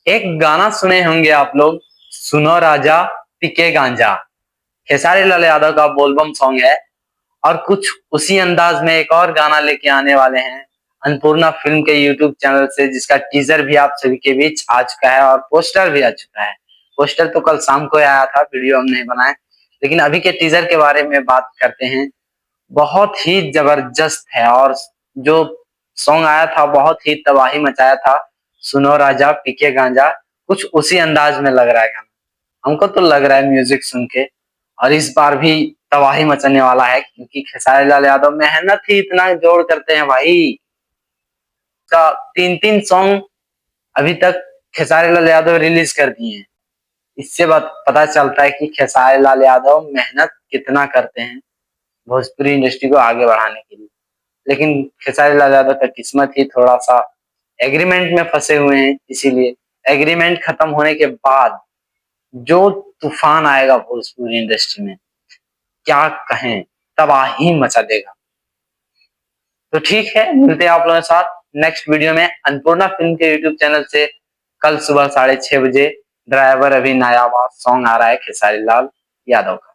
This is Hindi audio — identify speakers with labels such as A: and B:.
A: एक गाना सुने होंगे आप लोग, सुनो राजा पीके गांजा। खेसारी लाल यादव का बोलबम सॉन्ग है। और कुछ उसी अंदाज में एक और गाना लेके आने वाले हैं अन्नपूर्णा फिल्म के यूट्यूब चैनल से, जिसका टीजर भी आप सभी के बीच आ चुका है और पोस्टर भी आ चुका है। पोस्टर तो कल शाम को आया था, वीडियो हम नहीं बनाए, लेकिन अभी के टीजर के बारे में बात करते हैं। बहुत ही जबरदस्त है और जो सॉन्ग आया था बहुत ही तबाही मचाया था। सुनो राजा पीके गांजा, कुछ उसी अंदाज में लग रहा है गाना। हमको तो लग रहा है म्यूजिक सुन के, और इस बार भी तबाही मचाने वाला है, क्योंकि खेसारी लाल यादव मेहनत ही इतना जोड़ करते हैं भाई। का 3-3 सॉन्ग अभी तक खेसारी लाल यादव रिलीज कर दिए हैं। इससे बात पता चलता है कि खेसारी लाल यादव मेहनत कितना करते हैं भोजपुरी इंडस्ट्री को आगे बढ़ाने के लिए। लेकिन खेसारी लाल यादव का किस्मत ही थोड़ा सा एग्रीमेंट में फंसे हुए हैं, इसीलिए एग्रीमेंट खत्म होने के बाद जो तूफान आएगा भोजपुरी इंडस्ट्री में, क्या कहें, तबाही मचा देगा। तो ठीक है, मिलते हैं आप लोगों के साथ नेक्स्ट वीडियो में अन्नपूर्णा फिल्म के यूट्यूब चैनल से। कल सुबह 6:30 बजे ड्राइवर अभी नायाब सॉन्ग आ रहा है खेसारी लाल यादव का।